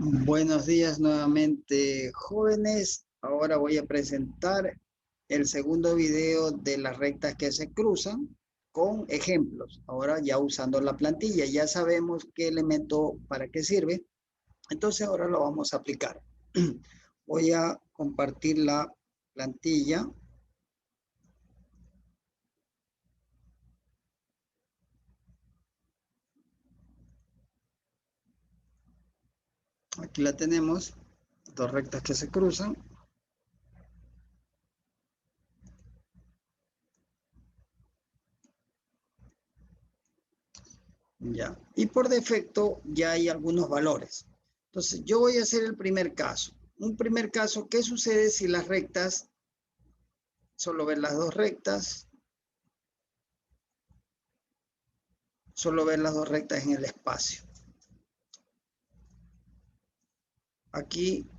Buenos días nuevamente, jóvenes. Ahora voy a presentar el segundo video de las rectas que se cruzan con ejemplos. Ahora ya usando la plantilla, ya sabemos qué elemento para qué sirve. Entonces ahora lo vamos a aplicar. Voy a compartir la plantilla. Aquí la tenemos, dos rectas que se cruzan. Ya. Y por defecto ya hay algunos valores. Entonces yo voy a hacer el primer caso. Un primer caso, ¿qué sucede si las rectas, solo ver las dos rectas, solo ver las dos rectas en el espacio? Aquí,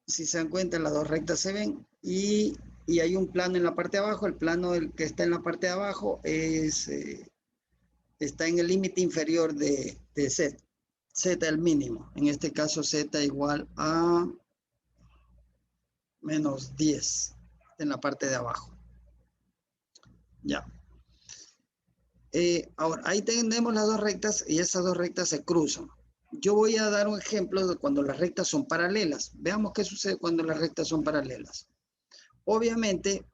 si se dan cuenta, las dos rectas se ven y hay un plano en la parte de abajo. El plano que está en la parte de abajo está en el límite inferior de Z. Z el mínimo. En este caso Z igual a menos 10 en la parte de abajo. Ya. Ahora, ahí tenemos las dos rectas y esas dos rectas se cruzan. Yo voy a dar un ejemplo de cuando las rectas son paralelas. Veamos qué sucede cuando las rectas son paralelas. Obviamente,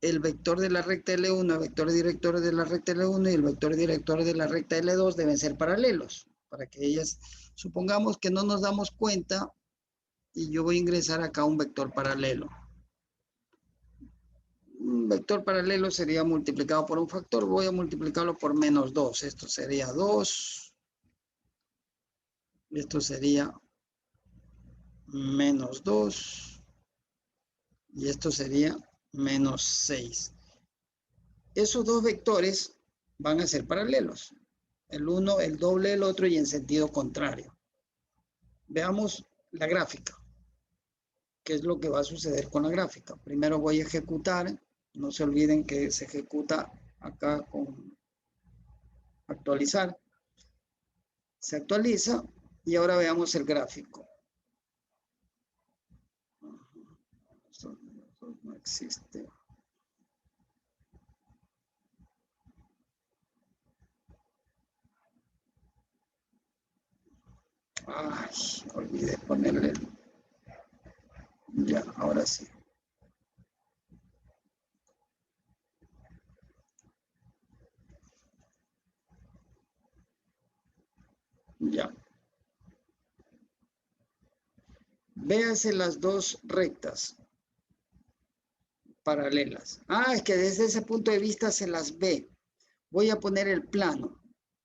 el vector de la recta L1, el vector director de la recta L1 y el vector director de la recta L2 deben ser paralelos. Para que ellas, supongamos que no nos damos cuenta y yo voy a ingresar acá un vector paralelo. Un vector paralelo sería multiplicado por un factor. Voy a multiplicarlo por menos 2. Esto sería 2. Esto sería menos 2. Y esto sería menos 6. Esos dos vectores van a ser paralelos. El uno, el doble del otro y en sentido contrario. Veamos la gráfica. ¿Qué es lo que va a suceder con la gráfica? Primero voy a ejecutar. No se olviden que se ejecuta acá con actualizar. Se actualiza y ahora veamos el gráfico. Esto no existe. Ay, olvidé ponerle. Ya, ahora sí. Ya. Véase las dos rectas paralelas. Es que desde ese punto de vista se las ve. Voy a poner el plano.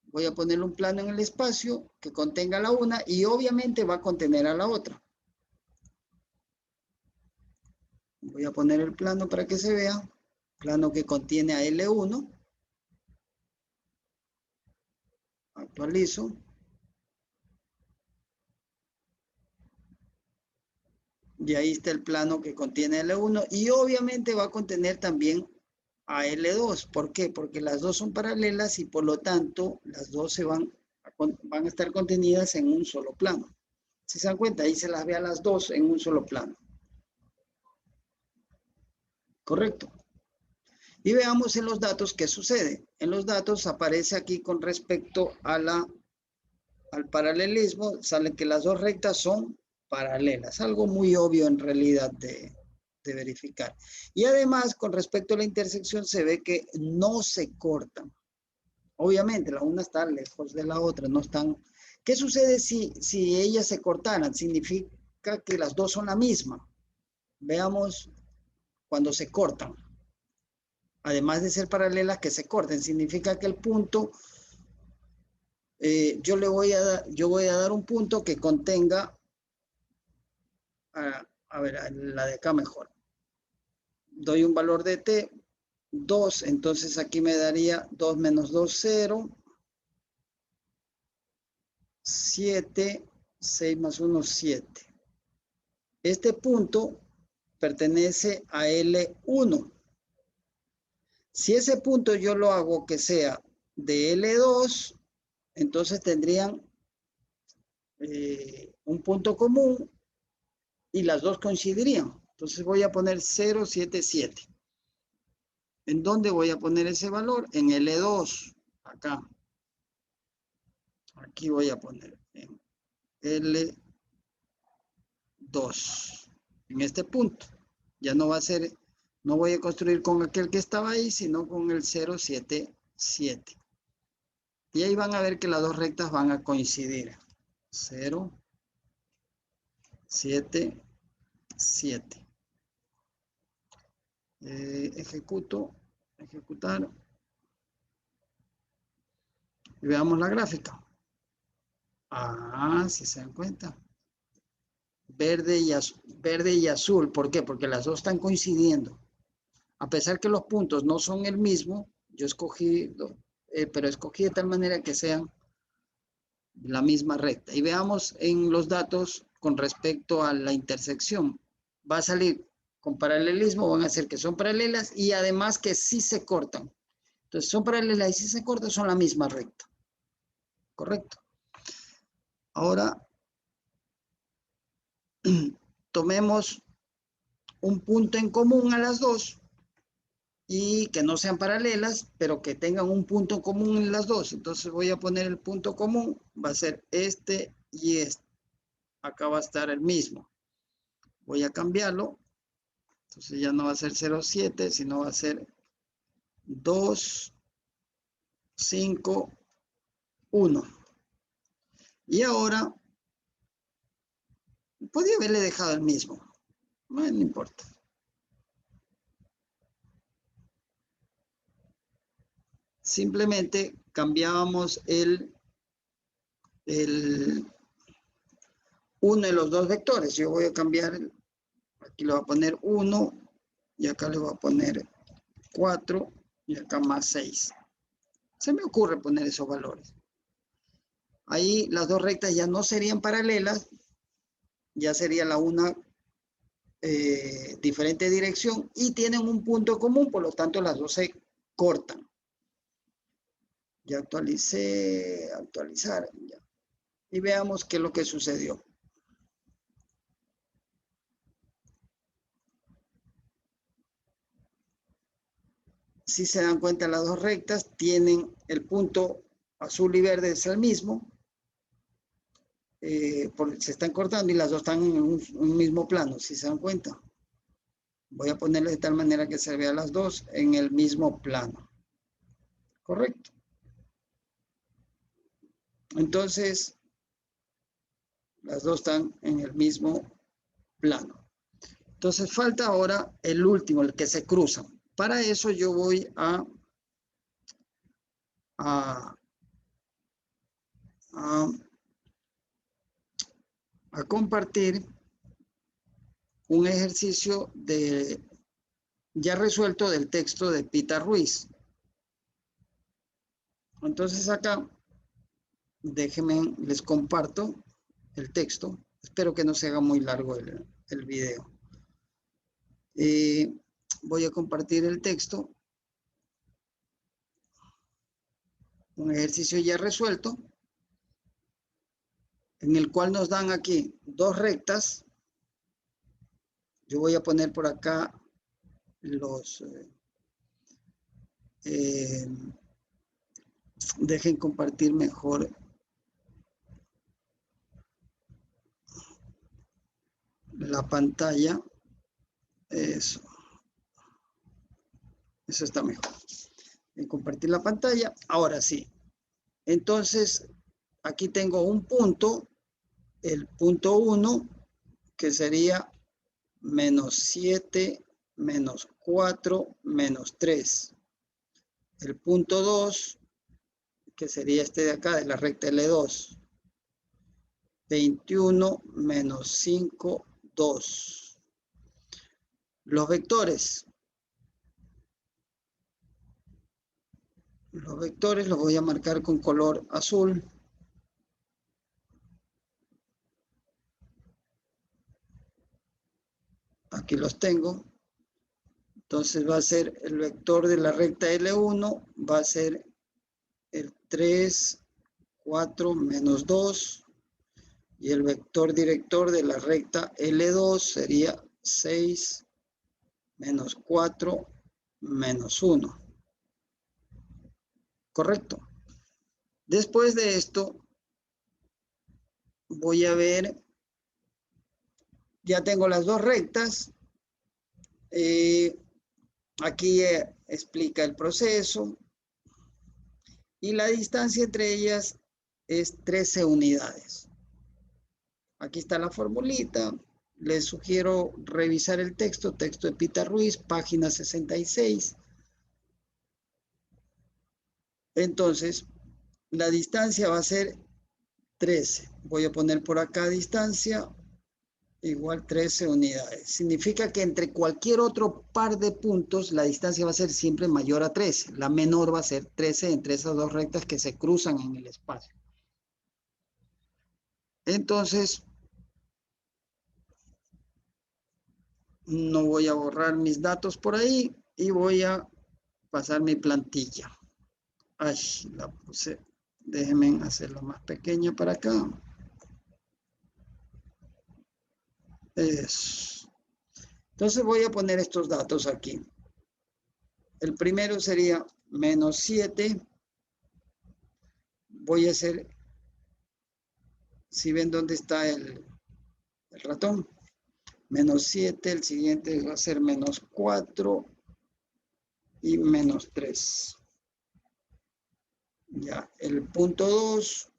Voy a poner un plano en el espacio que contenga la una y obviamente va a contener a la otra. Voy a poner el plano para que se vea. Plano que contiene a L1. Actualizo. Y ahí está el plano que contiene L1 y obviamente va a contener también a L2. ¿Por qué? Porque las dos son paralelas y por lo tanto las dos van a estar contenidas en un solo plano. Si se dan cuenta, ahí se las ve a las dos en un solo plano. ¿Correcto? Y veamos en los datos qué sucede. En los datos aparece aquí con respecto a al paralelismo, sale que las dos rectas son paralelas. Algo muy obvio en realidad de verificar. Y además, con respecto a la intersección, se ve que no se cortan. Obviamente, la una está lejos de la otra, no están. ¿Qué sucede si ellas se cortaran? Significa que las dos son la misma. Veamos cuando se cortan. Además de ser paralelas, que se corten. Significa que el punto, yo voy a dar un punto que contenga, a ver, la de acá mejor. Doy un valor de t, 2, entonces aquí me daría 2 menos 2, 0. 7, 6 más 1, 7. Este punto pertenece a L1. Si ese punto yo lo hago que sea de L2, entonces tendrían un punto común y las dos coincidirían. Entonces voy a poner 0,77. ¿En dónde voy a poner ese valor? En L2, acá. Aquí voy a poner en L2, en este punto. Ya no va a ser, no voy a construir con aquel que estaba ahí, sino con el 0,77. Y ahí van a ver que las dos rectas van a coincidir. 0, 7, 7. Ejecuto, ejecutar. Y veamos la gráfica. Ah, si se dan cuenta. Verde y azul. ¿Por qué? Porque las dos están coincidiendo. A pesar que los puntos no son el mismo, yo escogí, pero escogí de tal manera que sean la misma recta. Y veamos en los datos con respecto a la intersección. Va a salir con paralelismo, van a ser que son paralelas y además que sí se cortan. Entonces son paralelas y si se cortan son la misma recta. ¿Correcto? Ahora tomemos un punto en común a las dos y que no sean paralelas, pero que tengan un punto común en las dos. Entonces voy a poner el punto común, va a ser este y este. Acá va a estar el mismo. Voy a cambiarlo. Entonces ya no va a ser 0,7, sino va a ser 2, 5, 1. Y ahora, podría haberle dejado el mismo. Bueno, no importa. Simplemente cambiábamos uno de los dos vectores. Yo voy a cambiar, aquí le voy a poner 1 y acá le voy a poner 4 y acá más 6. Se me ocurre poner esos valores. Ahí las dos rectas ya no serían paralelas, ya sería la una diferente dirección y tienen un punto común, por lo tanto las dos se cortan. Ya actualicé, actualizar, ya. Y veamos qué es lo que sucedió. Si se dan cuenta, las dos rectas tienen el punto azul y verde, es el mismo. Se están cortando y las dos están en un mismo plano, si se dan cuenta. Voy a ponerle de tal manera que se vea las dos en el mismo plano. ¿Correcto? Entonces, las dos están en el mismo plano. Entonces, falta ahora el último, el que se cruzan. Para eso yo voy a compartir un ejercicio ya resuelto del texto de Pita Ruiz. Entonces acá, déjenme, les comparto el texto. Espero que no se haga muy largo el video. Voy a compartir el texto. Un ejercicio ya resuelto, en el cual nos dan aquí dos rectas. Yo voy a poner por acá los... dejen compartir mejor la pantalla. Eso está mejor. En compartir la pantalla. Ahora sí. Entonces, aquí tengo un punto, el punto 1, que sería menos 7, menos 4, menos 3. El punto 2, que sería este de acá, de la recta L2. 21 menos 5, 2. Los vectores. Los vectores los voy a marcar con color azul. Aquí los tengo. Entonces va a ser el vector de la recta L1, va a ser el 3, 4, menos 2. Y el vector director de la recta L2 sería 6 menos 4 menos 1. Correcto. Después de esto, voy a ver, ya tengo las dos rectas. Aquí explica el proceso. Y la distancia entre ellas es 13 unidades. Aquí está la formulita. Les sugiero revisar el texto de Pita Ruiz, página 66. Entonces, la distancia va a ser 13. Voy a poner por acá distancia igual 13 unidades. Significa que entre cualquier otro par de puntos, la distancia va a ser siempre mayor a 13. La menor va a ser 13 entre esas dos rectas que se cruzan en el espacio. Entonces, no voy a borrar mis datos por ahí y voy a pasar mi plantilla. Ay, la puse. Déjenme hacerla más pequeña para acá. Eso. Entonces voy a poner estos datos aquí. El primero sería menos 7. Voy a hacer, si ven dónde está el ratón, menos 7. El siguiente va a ser menos 4 y menos 3. Ya, el punto 2,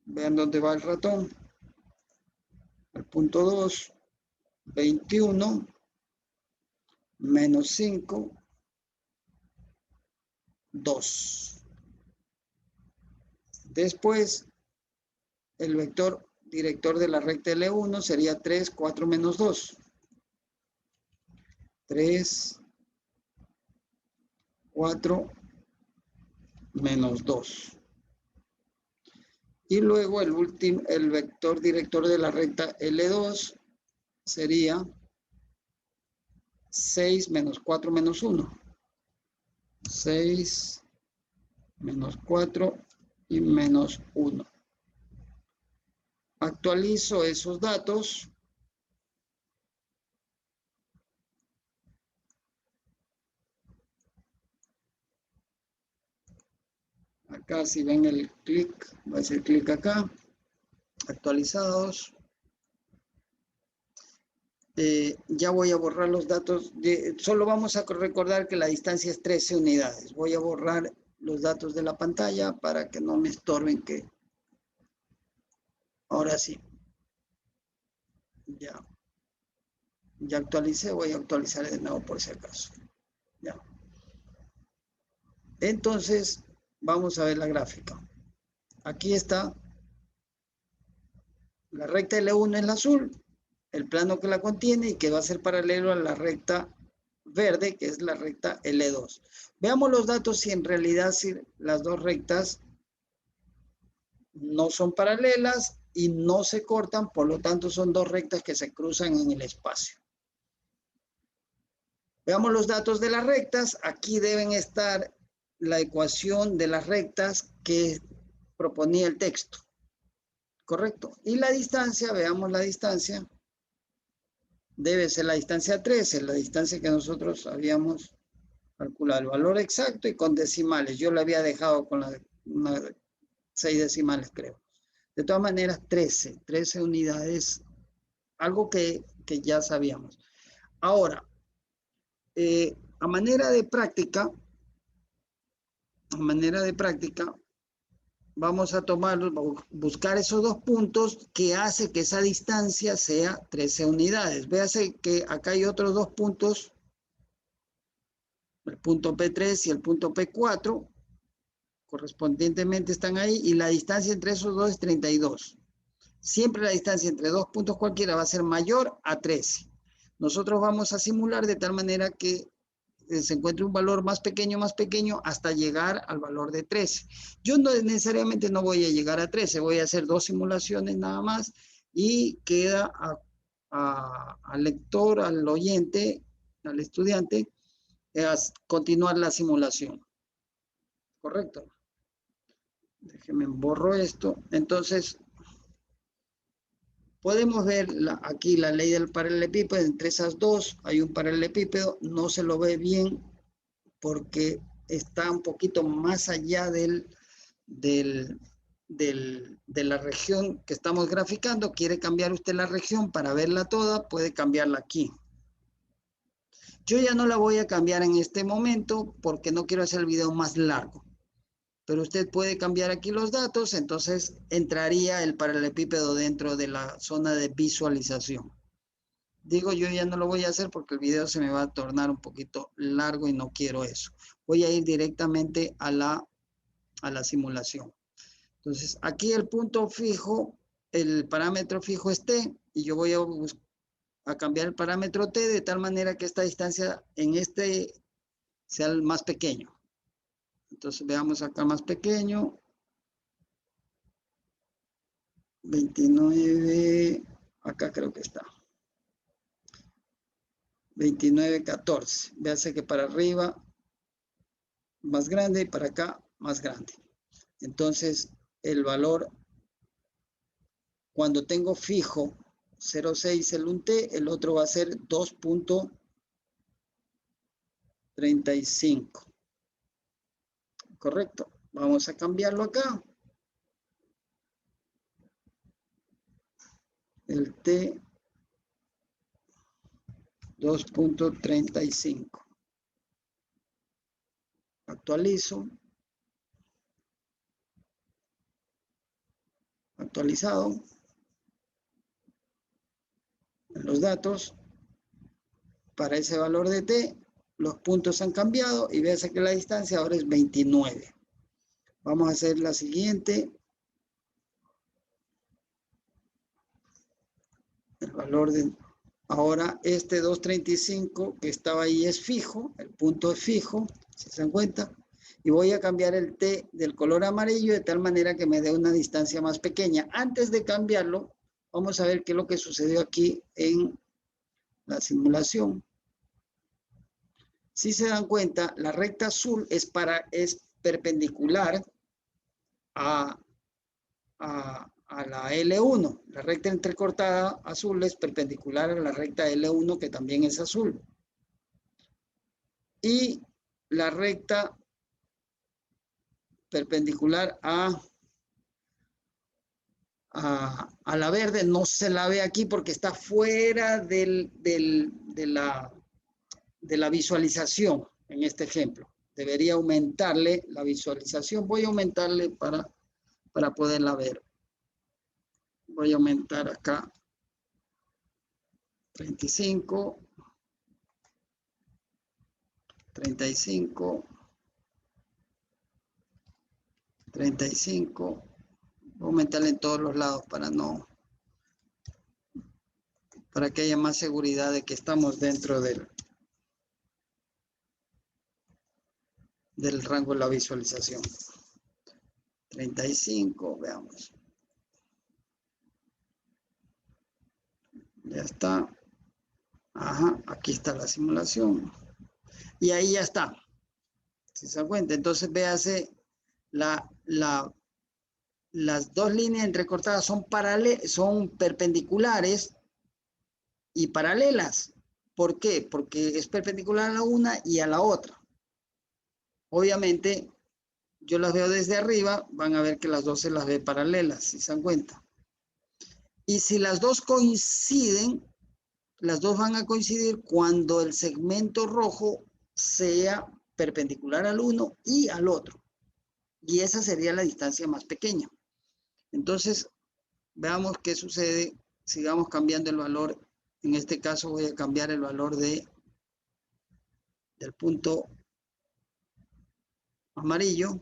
vean dónde va el ratón. El punto 2, 21, menos 5, 2. Después, el vector director de la recta L1 sería 3, 4 menos 2. 3, 4 menos 2. Y luego el vector director de la recta L2 sería 6 menos 4 menos 1. 6 menos 4 y menos 1. Actualizo esos datos. Acá si ven el clic, voy a hacer clic acá. Actualizados. Ya voy a borrar los datos. Solo vamos a recordar que la distancia es 13 unidades. Voy a borrar los datos de la pantalla para que no me estorben que... Ahora sí. Ya actualicé, voy a actualizar de nuevo por si acaso. Ya. Entonces, vamos a ver la gráfica. Aquí está la recta L1 en azul, el plano que la contiene y que va a ser paralelo a la recta verde, que es la recta L2. Veamos los datos si en realidad si las dos rectas no son paralelas y no se cortan, por lo tanto son dos rectas que se cruzan en el espacio. Veamos los datos de las rectas. Aquí deben estar la ecuación de las rectas que proponía el texto. Correcto. Y la distancia, veamos la distancia. Debe ser la distancia 13, la distancia que nosotros habíamos calculado. El valor exacto y con decimales. Yo lo había dejado con 6 decimales, creo. De todas maneras, 13 unidades. Algo que ya sabíamos. Ahora, a manera de práctica, vamos a buscar esos dos puntos que hace que esa distancia sea 13 unidades. Véase que acá hay otros dos puntos, el punto P3 y el punto P4, correspondientemente están ahí, y la distancia entre esos dos es 32. Siempre la distancia entre dos puntos cualquiera va a ser mayor a 13. Nosotros vamos a simular de tal manera que se encuentre un valor más pequeño hasta llegar al valor de 13. Yo no necesariamente no voy a llegar a 13, voy a hacer dos simulaciones nada más y queda al lector, al oyente, al estudiante, continuar la simulación. ¿Correcto? Déjenme borro esto. Entonces, Podemos ver aquí la ley del paralelepípedo. Entre esas dos hay un paralelepípedo. No se lo ve bien porque está un poquito más allá de la región que estamos graficando. Quiere cambiar usted la región para verla toda, puede cambiarla aquí. Yo ya no la voy a cambiar en este momento porque no quiero hacer el video más largo. Pero usted puede cambiar aquí los datos, entonces entraría el paralelepípedo dentro de la zona de visualización. Digo, yo ya no lo voy a hacer porque el video se me va a tornar un poquito largo y no quiero eso. Voy a ir directamente a la simulación. Entonces, aquí el punto fijo, el parámetro fijo es t, y yo voy a cambiar el parámetro t de tal manera que esta distancia en este sea el más pequeño. Entonces, veamos acá más pequeño. 29, acá creo que está. 29,14. Véase que para arriba más grande y para acá más grande. Entonces, el valor, cuando tengo fijo 0,6 el un t, el otro va a ser 2.35. Correcto. Vamos a cambiarlo acá. El t 2.35. Actualizo. Actualizado. En los datos, para ese valor de t, los puntos han cambiado y veas que la distancia ahora es 29. Vamos a hacer la siguiente. El valor de... Ahora este 235 que estaba ahí es fijo, el punto es fijo, si se dan cuenta. Y voy a cambiar el t del color amarillo de tal manera que me dé una distancia más pequeña. Antes de cambiarlo, vamos a ver qué es lo que sucedió aquí en la simulación. Si se dan cuenta, la recta azul es perpendicular a la L1. La recta entrecortada azul es perpendicular a la recta L1, que también es azul. Y la recta perpendicular a la verde no se la ve aquí porque está fuera de la visualización en este ejemplo. Debería aumentarle la visualización. Voy a aumentarle para poderla ver. Voy a aumentar acá 35, 35, 35. Voy a aumentarle en todos los lados para que haya más seguridad de que estamos dentro del rango de la visualización. 35, veamos. Ya está. Ajá, aquí está la simulación. Y ahí ya está. Si se dan cuenta, entonces véase las dos líneas entrecortadas son perpendiculares y paralelas. ¿Por qué? Porque es perpendicular a la una y a la otra. Obviamente, yo las veo desde arriba, van a ver que las dos se las ve paralelas, si se dan cuenta. Y si las dos coinciden, las dos van a coincidir cuando el segmento rojo sea perpendicular al uno y al otro. Y esa sería la distancia más pequeña. Entonces, veamos qué sucede. Sigamos cambiando el valor. En este caso voy a cambiar el valor del punto amarillo.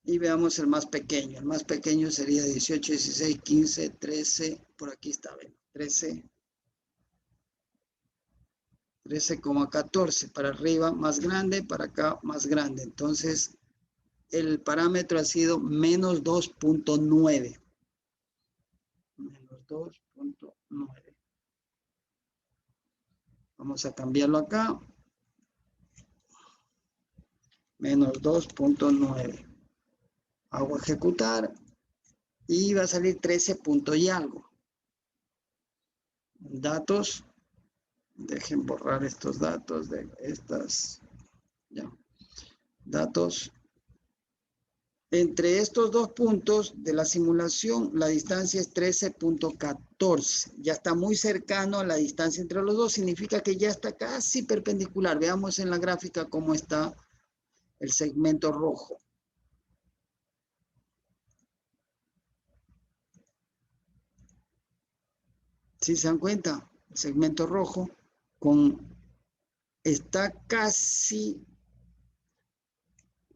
Y veamos el más pequeño. El más pequeño sería 18, 16, 15, 13. Por aquí está, ven. 13,14. Para arriba más grande, para acá más grande. Entonces, el parámetro ha sido menos 2.9. Menos 2.9. Vamos a cambiarlo acá. Menos 2.9. Hago ejecutar y va a salir 13 punto y algo. datos, dejen borrar estos datos de estas, ya, datos. Entre estos dos puntos de la simulación, la distancia es 13.14. Ya está muy cercano a la distancia entre los dos. Significa que ya está casi perpendicular. Veamos en la gráfica cómo está el segmento rojo. ¿Sí se dan cuenta? El segmento rojo está casi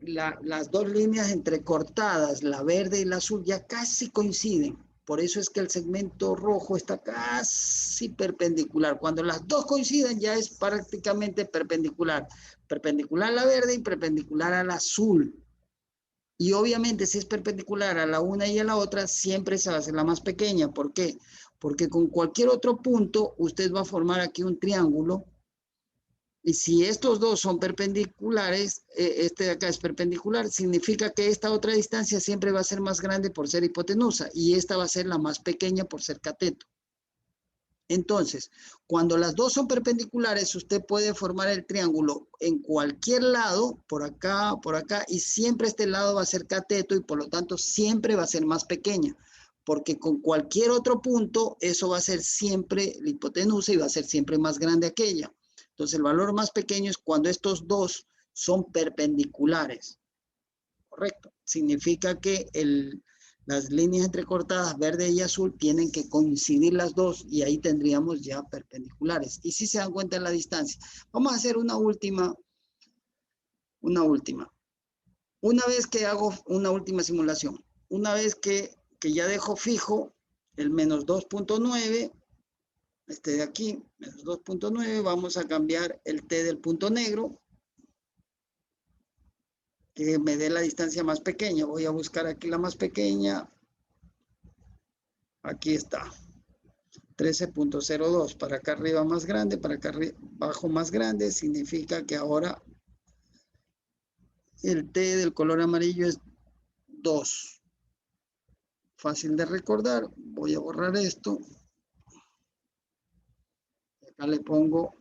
las dos líneas entrecortadas, la verde y la azul, ya casi coinciden. Por eso es que el segmento rojo está casi perpendicular. Cuando las dos coinciden ya es prácticamente perpendicular. Perpendicular a la verde y perpendicular al azul. Y obviamente si es perpendicular a la una y a la otra, siempre se va a hacer la más pequeña. ¿Por qué? Porque con cualquier otro punto usted va a formar aquí un triángulo. Y si estos dos son perpendiculares, este de acá es perpendicular, significa que esta otra distancia siempre va a ser más grande por ser hipotenusa y esta va a ser la más pequeña por ser cateto. Entonces, cuando las dos son perpendiculares, usted puede formar el triángulo en cualquier lado, por acá, y siempre este lado va a ser cateto y por lo tanto siempre va a ser más pequeña, porque con cualquier otro punto, eso va a ser siempre la hipotenusa y va a ser siempre más grande aquella. Entonces, el valor más pequeño es cuando estos dos son perpendiculares. Correcto. Significa que las líneas entrecortadas verde y azul tienen que coincidir las dos y ahí tendríamos ya perpendiculares. Y si se dan cuenta de la distancia. Vamos a hacer una última. Una vez que hago una última simulación, una vez que ya dejo fijo el menos 2.9, este de aquí, menos 2.9, vamos a cambiar el t del punto negro, que me dé la distancia más pequeña. Voy a buscar aquí la más pequeña. Aquí está. 13.02. Para acá arriba más grande, para acá abajo más grande. Significa que ahora el t del color amarillo es 2. Fácil de recordar. Voy a borrar esto. Acá le pongo,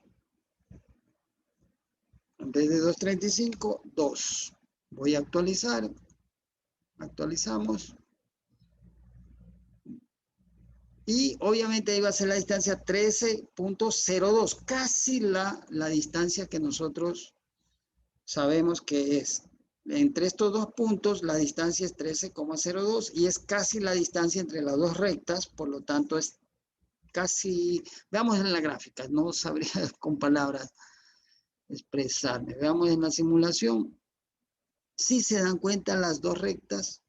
en vez de 2.35, 2. Voy a actualizar. Actualizamos. Y obviamente ahí va a ser la distancia 13.02. Casi la distancia que nosotros sabemos que es. Entre estos dos puntos la distancia es 13,02 y es casi la distancia entre las dos rectas, por lo tanto es casi, veamos en la gráfica, no sabría con palabras expresarme. Veamos en la simulación. Si se dan cuenta las dos rectas,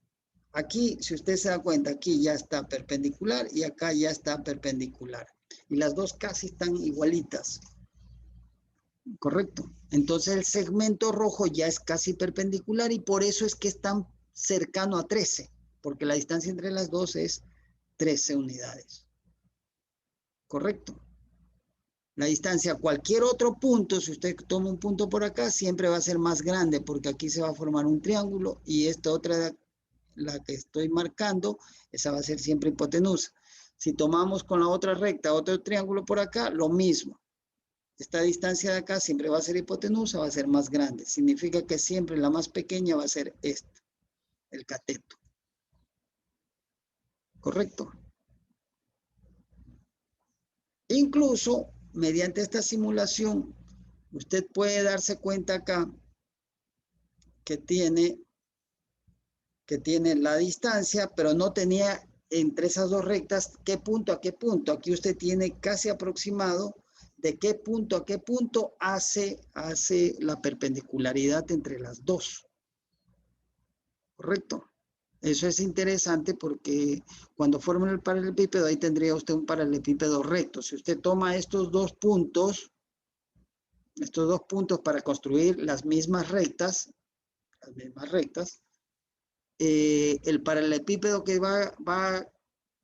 aquí, si usted se da cuenta, aquí ya está perpendicular y acá ya está perpendicular. Y las dos casi están igualitas. Correcto. Entonces el segmento rojo ya es casi perpendicular y por eso es que es tan cercano a 13, porque la distancia entre las dos es 13 unidades. Correcto. La distancia a cualquier otro punto, si usted toma un punto por acá, siempre va a ser más grande, porque aquí se va a formar un triángulo y esta otra, la que estoy marcando, esa va a ser siempre hipotenusa. Si tomamos con la otra recta otro triángulo por acá, lo mismo. Esta distancia de acá siempre va a ser hipotenusa, va a ser más grande. Significa que siempre la más pequeña va a ser esta, el cateto. ¿Correcto? Incluso, mediante esta simulación, usted puede darse cuenta acá que tiene la distancia, pero no tenía entre esas dos rectas qué punto a qué punto. Aquí usted tiene casi aproximado de qué punto a qué punto hace la perpendicularidad entre las dos. ¿Correcto? Eso es interesante porque cuando forman el paralelepípedo, ahí tendría usted un paralelepípedo recto. Si usted toma estos dos puntos para construir las mismas rectas, el paralelepípedo que va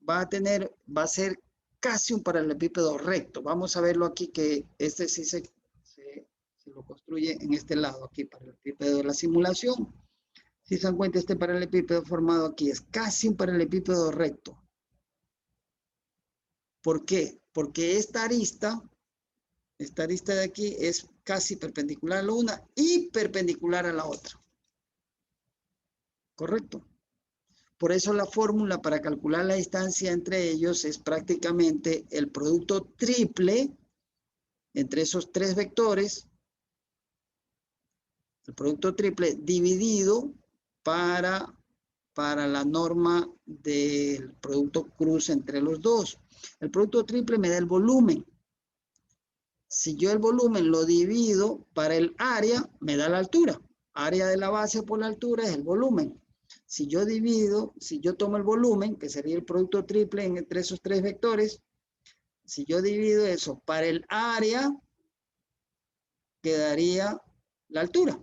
a ser casi un paralelepípedo recto. Vamos a verlo aquí, que este sí se lo construye en este lado, aquí, paralelepípedo de la simulación. Si se dan cuenta, este paralelepípedo formado aquí es casi un paralelepípedo recto. ¿Por qué? Porque esta arista de aquí es casi perpendicular a la una y perpendicular a la otra. ¿Correcto? Por eso la fórmula para calcular la distancia entre ellos es prácticamente el producto triple entre esos tres vectores, el producto triple dividido para la norma del producto cruz entre los dos. El producto triple me da el volumen. Si yo el volumen lo divido para el área, me da la altura. Área de la base por la altura es el volumen. Si yo tomo el volumen, que sería el producto triple entre esos tres vectores, si yo divido eso para el área, quedaría la altura.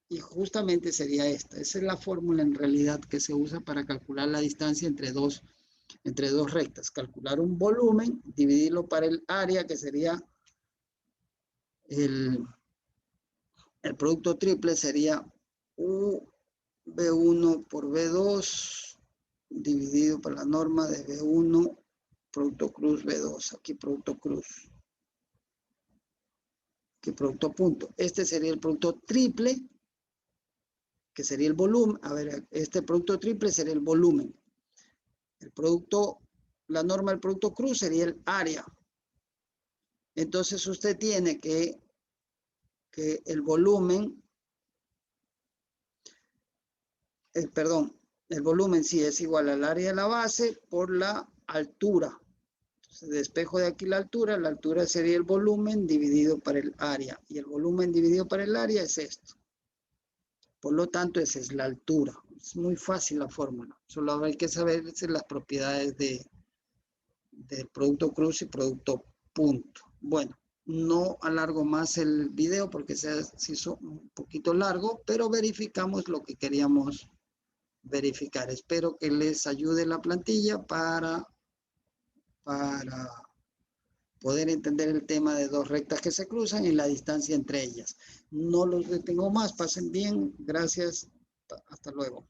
Y justamente sería esta. Esa es la fórmula en realidad que se usa para calcular la distancia entre dos rectas. Calcular un volumen, dividirlo para el área, que sería el producto triple, sería V1 por V2 dividido por la norma de V1 producto cruz V2. Aquí producto cruz. Aquí producto punto. Este sería el producto triple, que sería el volumen. A ver, este producto triple sería el volumen. La norma del producto cruz sería el área. Entonces usted tiene que el volumen, el volumen sí es igual al área de la base por la altura. Entonces despejo de aquí la altura sería el volumen dividido por el área. Y el volumen dividido por el área es esto. Por lo tanto, esa es la altura. Es muy fácil la fórmula. Solo hay que saber las propiedades del producto cruz y producto punto. Bueno, no alargo más el video porque se hizo un poquito largo, pero verificamos lo que queríamos verificar. Espero que les ayude la plantilla para poder entender el tema de dos rectas que se cruzan y la distancia entre ellas. No los detengo más, pasen bien, gracias, hasta luego.